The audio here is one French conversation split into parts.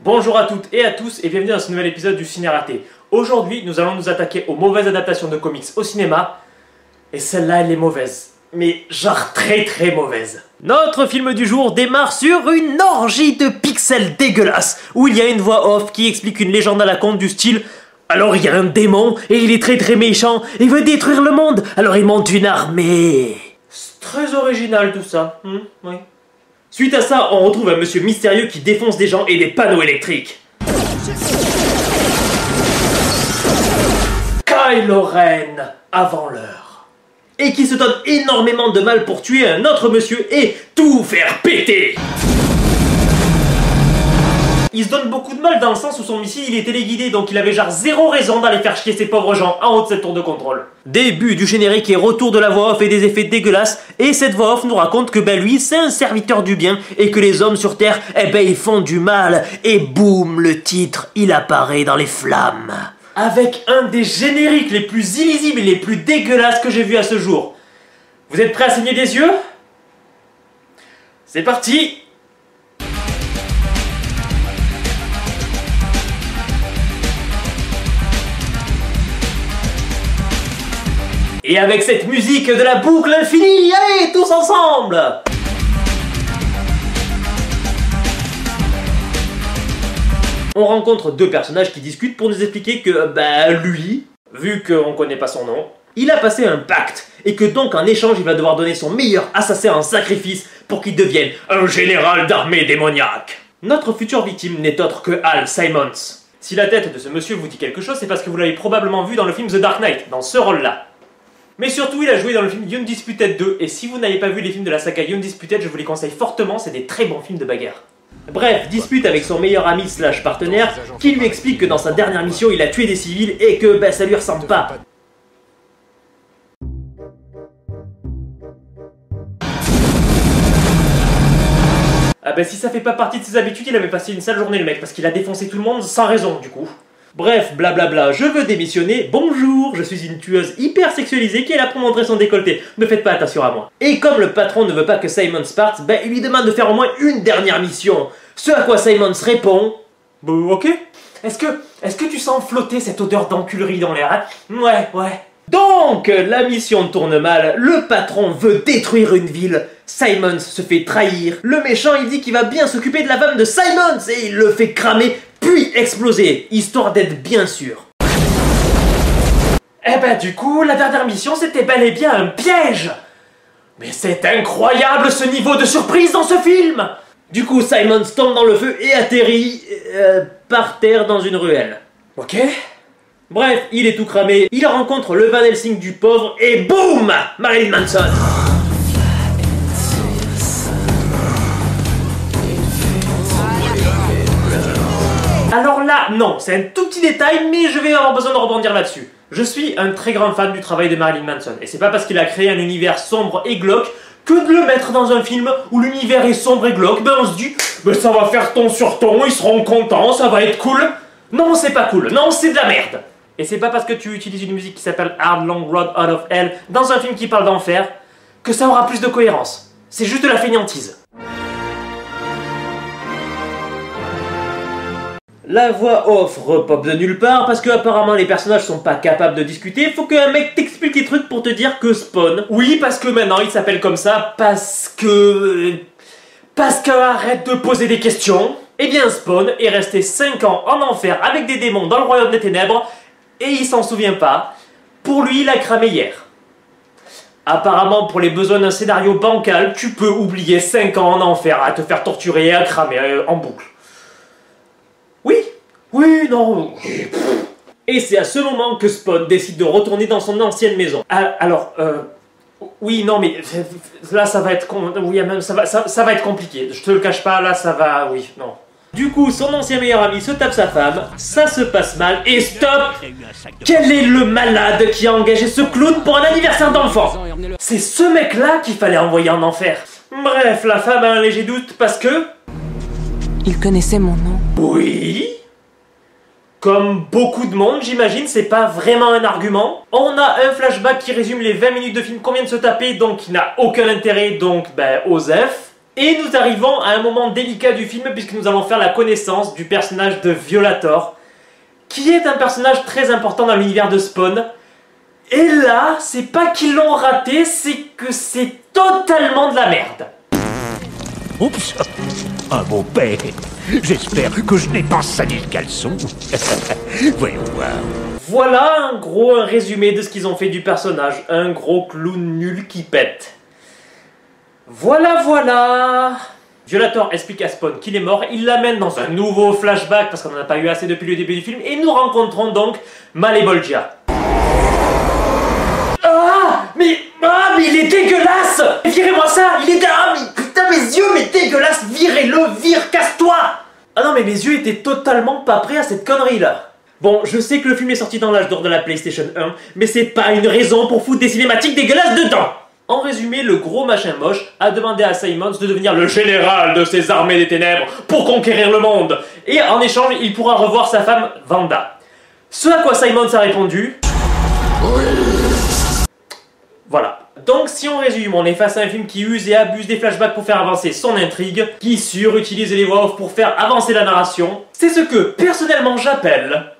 Bonjour à toutes et à tous et bienvenue dans ce nouvel épisode du Ciné Raté. Aujourd'hui, nous allons nous attaquer aux mauvaises adaptations de comics au cinéma. Et celle-là, elle est mauvaise. Mais genre très mauvaise. Notre film du jour démarre sur une orgie de pixels dégueulasses, où il y a une voix off qui explique une légende à la conte du style « Alors il y a un démon, et il est très méchant, et il veut détruire le monde, alors il monte une armée !» C'est très original tout ça, oui. Suite à ça, on retrouve un monsieur mystérieux qui défonce des gens et des panneaux électriques. Kylo Ren, avant l'heure. Et qui se donne énormément de mal pour tuer un autre monsieur et tout faire péter. Il se donne beaucoup de mal dans le sens où son missile il est téléguidé, donc il avait genre zéro raison d'aller faire chier ces pauvres gens en haut de cette tour de contrôle. Début du générique et retour de la voix off et des effets dégueulasses, et cette voix off nous raconte que lui c'est un serviteur du bien et que les hommes sur Terre, ils font du mal, et boum, le titre, il apparaît dans les flammes. Avec un des génériques les plus illisibles et les plus dégueulasses que j'ai vu à ce jour. Vous êtes prêts à saigner des yeux? C'est parti! Et avec cette musique de la boucle infinie, allez, tous ensemble! On rencontre deux personnages qui discutent pour nous expliquer que, lui, vu qu'on connaît pas son nom, il a passé un pacte, et que donc en échange il va devoir donner son meilleur assassin en sacrifice pour qu'il devienne un général d'armée démoniaque. Notre future victime n'est autre que Hal Simons. Si la tête de ce monsieur vous dit quelque chose, c'est parce que vous l'avez probablement vu dans le film The Dark Knight, dans ce rôle-là. Mais surtout, il a joué dans le film Undisputed 2, et si vous n'avez pas vu les films de la saga Undisputed, je vous les conseille fortement, c'est des très bons films de bagarre. Bref, dispute avec son meilleur ami / partenaire, qui lui explique que dans sa dernière mission, il a tué des civils et que ça lui ressemble pas. Si ça fait pas partie de ses habitudes, il avait passé une sale journée le mec, parce qu'il a défoncé tout le monde sans raison du coup. Bref, blablabla, je veux démissionner, bonjour, je suis une tueuse hyper sexualisée qui est là pour montrer son décolleté, ne faites pas attention à moi. Et comme le patron ne veut pas que Simons parte, il lui demande de faire au moins une dernière mission. Ce à quoi Simons répond... ok. Est-ce que tu sens flotter cette odeur d'enculerie dans l'air, hein? Ouais. Donc, la mission tourne mal, le patron veut détruire une ville, Simons se fait trahir, le méchant il dit qu'il va bien s'occuper de la femme de Simons et il le fait cramer, puis exploser, histoire d'être bien sûr. Du coup, la dernière mission c'était bel et bien un piège. Mais c'est incroyable ce niveau de surprise dans ce film. Du coup, Simons tombe dans le feu et atterrit par terre dans une ruelle. Ok. Bref, il est tout cramé, il rencontre le Van Helsing du pauvre et boum, Marilyn Manson. Alors là, non, c'est un tout petit détail, mais je vais avoir besoin de rebondir là-dessus. Je suis un très grand fan du travail de Marilyn Manson, et c'est pas parce qu'il a créé un univers sombre et glauque que de le mettre dans un film où l'univers est sombre et glauque, on se dit, ça va faire ton sur ton, ils seront contents, ça va être cool. Non, c'est pas cool, non, c'est de la merde. Et c'est pas parce que tu utilises une musique qui s'appelle Hard Long Road Out of Hell dans un film qui parle d'enfer que ça aura plus de cohérence. C'est juste de la fainéantise. La voix off repop de nulle part parce que apparemment les personnages sont pas capables de discuter, faut qu'un mec t'explique des trucs pour te dire que Spawn... Oui, parce que maintenant il s'appelle comme ça, parce que arrête de poser des questions. Eh bien Spawn est resté 5 ans en enfer avec des démons dans le royaume des ténèbres et il s'en souvient pas. Pour lui, il a cramé hier. Apparemment, pour les besoins d'un scénario bancal, tu peux oublier 5 ans en enfer à te faire torturer et à cramer en boucle. Oui, non. Et c'est à ce moment que Spawn décide de retourner dans son ancienne maison. Oui, non, mais là ça va être ça va être compliqué. Je te le cache pas, là ça va, oui, non. Du coup, son ancien meilleur ami se tape sa femme, ça se passe mal, et stop! Quel est le malade qui a engagé ce clown pour un anniversaire d'enfant? C'est ce mec-là qu'il fallait envoyer en enfer. Bref, la femme a un léger doute parce que... Il connaissait mon nom. Oui. Comme beaucoup de monde, j'imagine, c'est pas vraiment un argument. On a un flashback qui résume les 20 minutes de film qu'on vient de se taper, donc qui n'a aucun intérêt, donc, Osef. Et nous arrivons à un moment délicat du film puisque nous allons faire la connaissance du personnage de Violator, qui est un personnage très important dans l'univers de Spawn. Et là, c'est pas qu'ils l'ont raté, c'est que c'est totalement de la merde. Oups! Ah mon père! J'espère que je n'ai pas sali le caleçon. Voyons voir. Voilà en gros un résumé de ce qu'ils ont fait du personnage. Un gros clown nul qui pète. Voilà. Violator explique à Spawn qu'il est mort, il l'amène dans un nouveau flashback parce qu'on n'en a pas eu assez depuis le début du film et nous rencontrons donc Malebolgia. Mais il est dégueulasse! Virez-moi ça! Il est... Ah, mais putain, mes yeux, mais dégueulasse! Virez-le! Casse-toi! Ah non, mais mes yeux étaient totalement pas prêts à cette connerie-là. Bon, je sais que le film est sorti dans l'âge d'or de la PlayStation 1, mais c'est pas une raison pour foutre des cinématiques dégueulasses dedans! En résumé, le gros machin moche a demandé à Simons de devenir le général de ces armées des ténèbres pour conquérir le monde. Et en échange, il pourra revoir sa femme, Wanda. Ce à quoi Simons a répondu... Voilà. Donc si on résume, on est face à un film qui use et abuse des flashbacks pour faire avancer son intrigue, qui surutilise les voix off pour faire avancer la narration. C'est ce que, personnellement, j'appelle...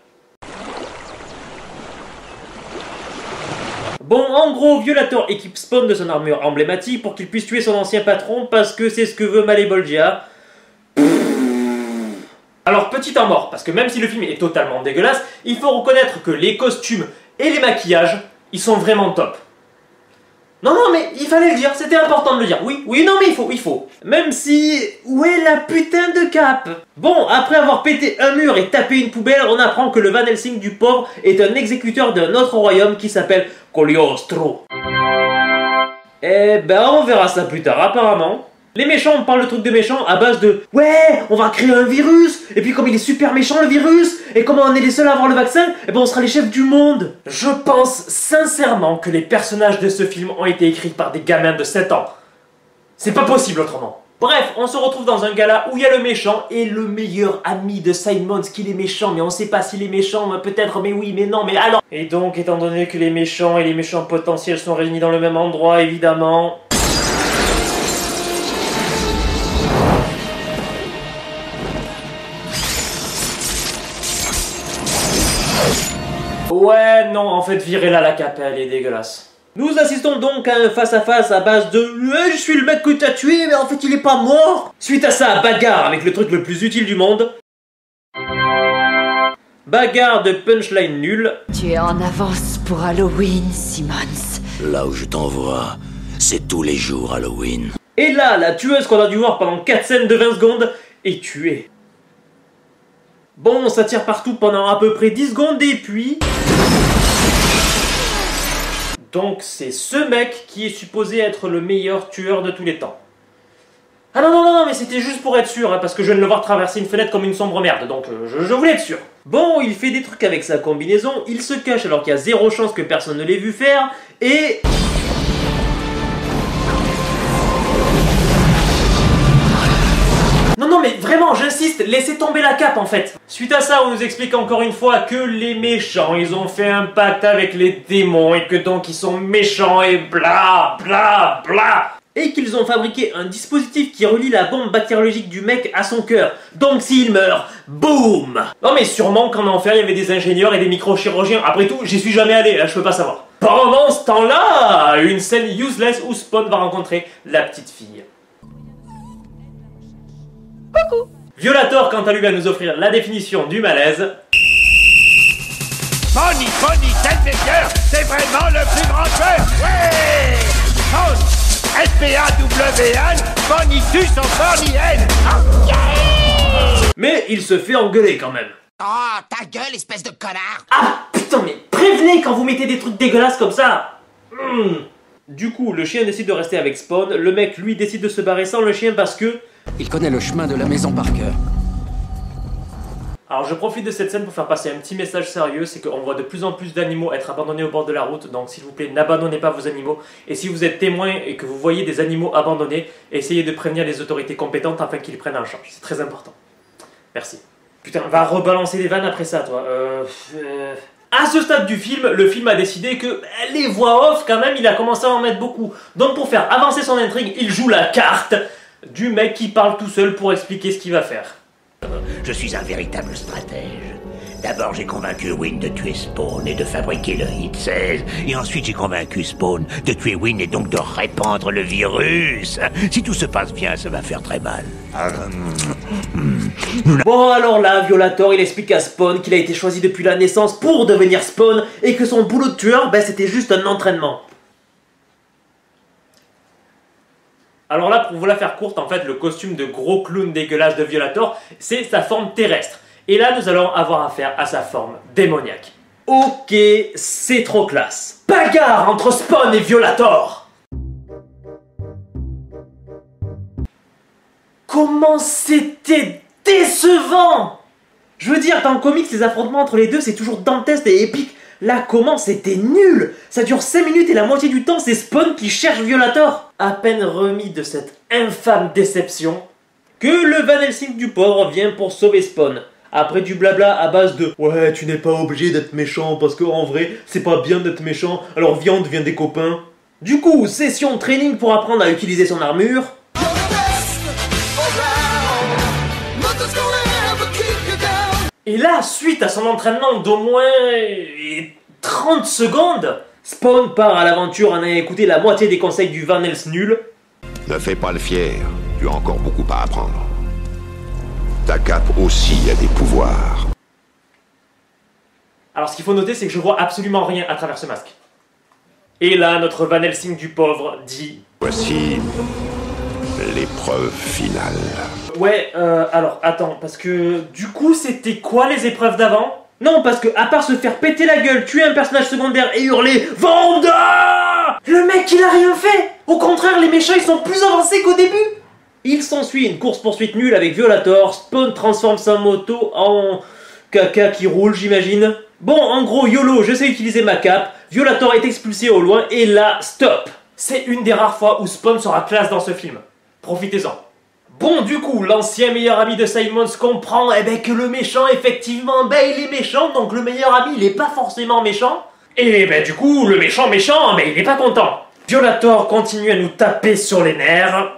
Bon, en gros, Violator équipe Spawn de son armure emblématique pour qu'il puisse tuer son ancien patron parce que c'est ce que veut Malebolgia. Alors, petit en mort, parce que même si le film est totalement dégueulasse, il faut reconnaître que les costumes et les maquillages, ils sont vraiment top. Non, mais il fallait le dire, c'était important de le dire. Oui, non, mais il faut. Même si... Où est la putain de cape? Bon, après avoir pété un mur et tapé une poubelle, on apprend que le Van Helsing du pauvre est un exécuteur d'un autre royaume qui s'appelle Cagliostro. Eh ben, on verra ça plus tard, apparemment. Les méchants parlent le truc de méchants à base de « Ouais, on va créer un virus, et puis comme il est super méchant le virus, et comme on est les seuls à avoir le vaccin, et ben on sera les chefs du monde !» Je pense sincèrement que les personnages de ce film ont été écrits par des gamins de 7 ans. C'est pas possible autrement. Bref, on se retrouve dans un gala où il y a le méchant et le meilleur ami de Simons qu'il est méchant, mais on sait pas s'il est méchant, peut-être, mais oui, mais non, mais alors... Et donc, étant donné que les méchants et les méchants potentiels sont réunis dans le même endroit, évidemment... Ouais, non, en fait, virez-la la cape, elle est dégueulasse. Nous assistons donc à un face-à-face à base de « Je suis le mec que t'as tué, mais en fait, il est pas mort !» Suite à ça, bagarre avec le truc le plus utile du monde. Bagarre de punchline nulle. Tu es en avance pour Halloween, Simmons. Là où je t'envoie, c'est tous les jours Halloween. Et là, la tueuse qu'on a dû voir pendant 4 scènes de 20 secondes est tuée. Bon, ça tire partout pendant à peu près 10 secondes et puis... Donc c'est ce mec qui est supposé être le meilleur tueur de tous les temps. Ah non, mais c'était juste pour être sûr, hein, parce que je viens de le voir traverser une fenêtre comme une sombre merde, donc je voulais être sûr. Bon, il fait des trucs avec sa combinaison, il se cache alors qu'il y a zéro chance que personne ne l'ait vu faire, et... Non, mais vraiment, j'insiste, laissez tomber la cape en fait. Suite à ça, on nous explique encore une fois que les méchants, ils ont fait un pacte avec les démons et que donc ils sont méchants et bla. Et qu'ils ont fabriqué un dispositif qui relie la bombe bactériologique du mec à son cœur. Donc s'il meurt, boum! Non mais sûrement qu'en enfer, il y avait des ingénieurs et des microchirurgiens. Après tout, j'y suis jamais allé, là, je peux pas savoir. Pendant ce temps-là, une scène useless où Spawn va rencontrer la petite fille. Coucou. Violator, quant à lui, va nous offrir la définition du malaise. Bonnie, Selveger, c'est vraiment le plus grand tueur. Ouais! Spawn, S-P-A-W-N, Bonnie tue son Bonnie-N. Mais il se fait engueuler quand même. Oh, ta gueule, espèce de connard! Ah putain, mais prévenez quand vous mettez des trucs dégueulasses comme ça. Du coup, le chien décide de rester avec Spawn. Le mec, lui, décide de se barrer sans le chien parce que... Il connaît le chemin de la maison par cœur. Alors je profite de cette scène pour faire passer un petit message sérieux, c'est qu'on voit de plus en plus d'animaux être abandonnés au bord de la route, donc s'il vous plaît, n'abandonnez pas vos animaux. Et si vous êtes témoin et que vous voyez des animaux abandonnés, essayez de prévenir les autorités compétentes afin qu'ils prennent en charge. C'est très important. Merci. Putain, va rebalancer les vannes après ça, toi. À ce stade du film, le film a décidé que les voix off, quand même, il a commencé à en mettre beaucoup. Donc pour faire avancer son intrigue, il joue la carte du mec qui parle tout seul pour expliquer ce qu'il va faire. Je suis un véritable stratège. D'abord, j'ai convaincu Wynne de tuer Spawn et de fabriquer le Hit 16. Et ensuite, j'ai convaincu Spawn de tuer Wynne et donc de répandre le virus. Si tout se passe bien, ça va faire très mal. Bon, alors là, Violator, il explique à Spawn qu'il a été choisi depuis la naissance pour devenir Spawn et que son boulot de tueur, ben, c'était juste un entraînement. Alors là, pour vous la faire courte, en fait, le costume de gros clown dégueulasse de Violator, c'est sa forme terrestre. Et là, nous allons avoir affaire à sa forme démoniaque. Ok, c'est trop classe. Bagarre entre Spawn et Violator. Comment c'était décevant! Je veux dire, dans le comics, les affrontements entre les deux, c'est toujours dantesque et épique. Là, comment c'était nul! Ça dure 5 minutes et la moitié du temps, c'est Spawn qui cherche Violator. À peine remis de cette infâme déception, que le Van Helsing du pauvre vient pour sauver Spawn. Après du blabla à base de « Ouais, tu n'es pas obligé d'être méchant parce qu'en vrai, c'est pas bien d'être méchant, alors viens, on devient des copains. » Du coup, session training pour apprendre à utiliser son armure. Et là, suite à son entraînement d'au moins 30 secondes, Spawn part à l'aventure en ayant écouté la moitié des conseils du Van Helsing nul. Ne fais pas le fier, tu as encore beaucoup à apprendre. Ta cape aussi a des pouvoirs. Alors ce qu'il faut noter, c'est que je vois absolument rien à travers ce masque. Et là, notre Van Helsing du pauvre dit... Voici l'épreuve finale. Ouais, alors, attends, parce que... Du coup, c'était quoi les épreuves d'avant? Non, parce que, à part se faire péter la gueule, tuer un personnage secondaire et hurler « Vanda !» Le mec, il a rien fait! Au contraire, les méchants, ils sont plus avancés qu'au début! Il s'ensuit une course-poursuite nulle avec Violator, Spawn transforme sa moto en... caca qui roule, j'imagine. Bon, en gros, YOLO, je sais utiliser ma cape, Violator est expulsé au loin, et là, stop! C'est une des rares fois où Spawn sera classe dans ce film. Profitez-en. Bon, du coup, l'ancien meilleur ami de Simons comprend que le méchant, effectivement, il est méchant, donc le meilleur ami, il est pas forcément méchant. Et du coup, le méchant, il est pas content. Violator continue à nous taper sur les nerfs.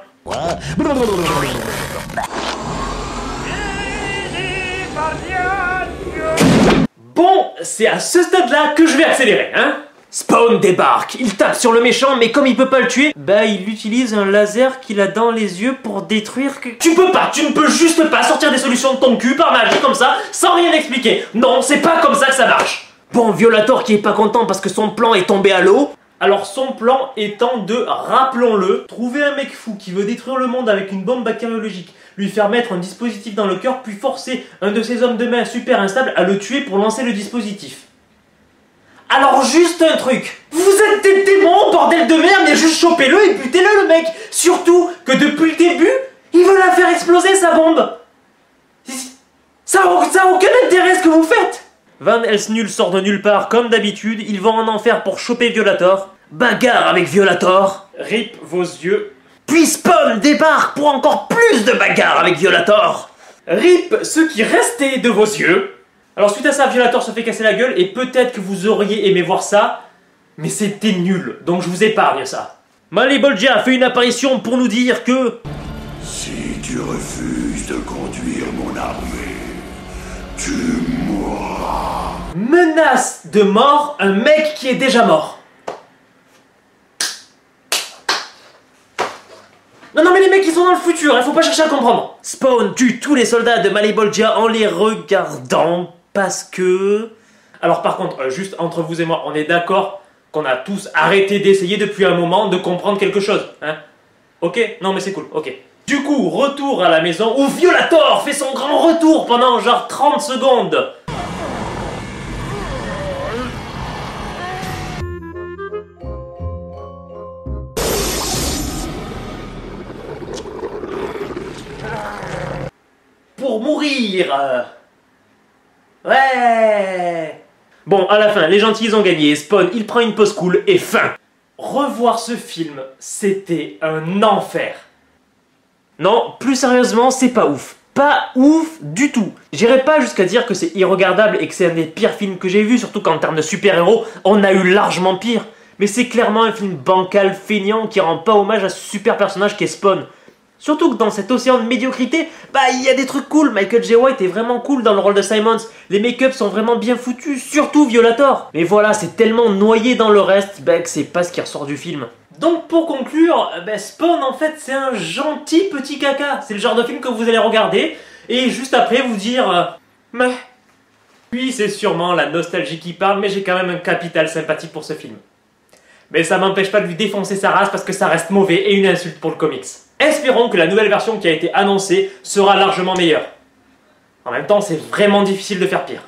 Bon, c'est à ce stade-là que je vais accélérer, hein. Spawn débarque, il tape sur le méchant, mais comme il peut pas le tuer, il utilise un laser qu'il a dans les yeux pour détruire que... Tu ne peux juste pas sortir des solutions de ton cul par magie comme ça, sans rien expliquer. Non, c'est pas comme ça que ça marche. Bon, Violator qui est pas content parce que son plan est tombé à l'eau. Alors son plan étant de, rappelons-le, trouver un mec fou qui veut détruire le monde avec une bombe bactériologique, lui faire mettre un dispositif dans le cœur, puis forcer un de ses hommes de main super instable à le tuer pour lancer le dispositif. Alors juste un truc, vous êtes des démons, bordel de merde, mais juste chopez-le et butez-le le mec. Surtout que depuis le début, il veut la faire exploser sa bombe. Ça a aucun intérêt ce que vous faites. Van Helsing sort de nulle part comme d'habitude, ils vont en enfer pour choper Violator. Bagarre avec Violator. Rip vos yeux. Puis Spawn débarque pour encore plus de bagarre avec Violator. Rip ce qui restait de vos yeux. Alors suite à ça, Violator se fait casser la gueule et peut-être que vous auriez aimé voir ça, mais c'était nul, donc je vous épargne ça. Malebolgia fait une apparition pour nous dire que... Si tu refuses de conduire mon armée, tu mourras. Menace de mort un mec qui est déjà mort. Non mais les mecs ils sont dans le futur, il faut pas chercher à comprendre. Spawn tue tous les soldats de Malebolgia en les regardant parce que... Alors par contre, juste entre vous et moi, on est d'accord qu'on a tous arrêté d'essayer depuis un moment de comprendre quelque chose, hein? Ok? Non mais c'est cool, ok. Du coup, retour à la maison où Violator fait son grand retour pendant genre 30 secondes. Pour mourir. Ouais. Bon, à la fin, les gentils ils ont gagné. Spawn, il prend une pause cool et fin. Revoir ce film, c'était un enfer. Non, plus sérieusement, c'est pas ouf. Pas ouf du tout. J'irai pas jusqu'à dire que c'est irregardable et que c'est un des pires films que j'ai vu, surtout qu'en termes de super-héros, on a eu largement pire. Mais c'est clairement un film bancal, feignant, qui rend pas hommage à ce super personnage qui est Spawn. Surtout que dans cet océan de médiocrité, bah il y a des trucs cool. Michael J. White est vraiment cool dans le rôle de Simons. Les make-up sont vraiment bien foutus, surtout Violator. Mais voilà, c'est tellement noyé dans le reste bah, que c'est pas ce qui ressort du film. Donc pour conclure, bah, Spawn en fait c'est un gentil petit caca. C'est le genre de film que vous allez regarder et juste après vous dire mais... Oui, c'est sûrement la nostalgie qui parle, mais j'ai quand même un capital sympathie pour ce film. Mais ça m'empêche pas de lui défoncer sa race parce que ça reste mauvais et une insulte pour le comics. Espérons que la nouvelle version qui a été annoncée sera largement meilleure. En même temps, c'est vraiment difficile de faire pire.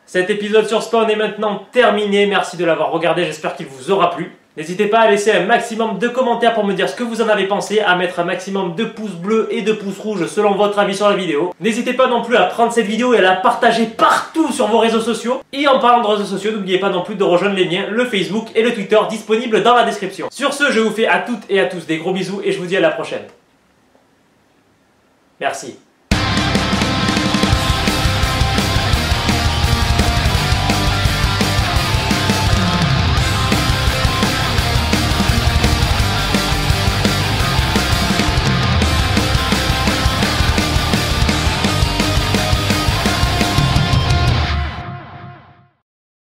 Cet épisode sur Spawn est maintenant terminé, merci de l'avoir regardé, j'espère qu'il vous aura plu. N'hésitez pas à laisser un maximum de commentaires pour me dire ce que vous en avez pensé, à mettre un maximum de pouces bleus et de pouces rouges selon votre avis sur la vidéo. N'hésitez pas non plus à prendre cette vidéo et à la partager partout sur vos réseaux sociaux. Et en parlant de réseaux sociaux, n'oubliez pas non plus de rejoindre les miens, le Facebook et le Twitter disponibles dans la description. Sur ce, je vous fais à toutes et à tous des gros bisous et je vous dis à la prochaine. Merci.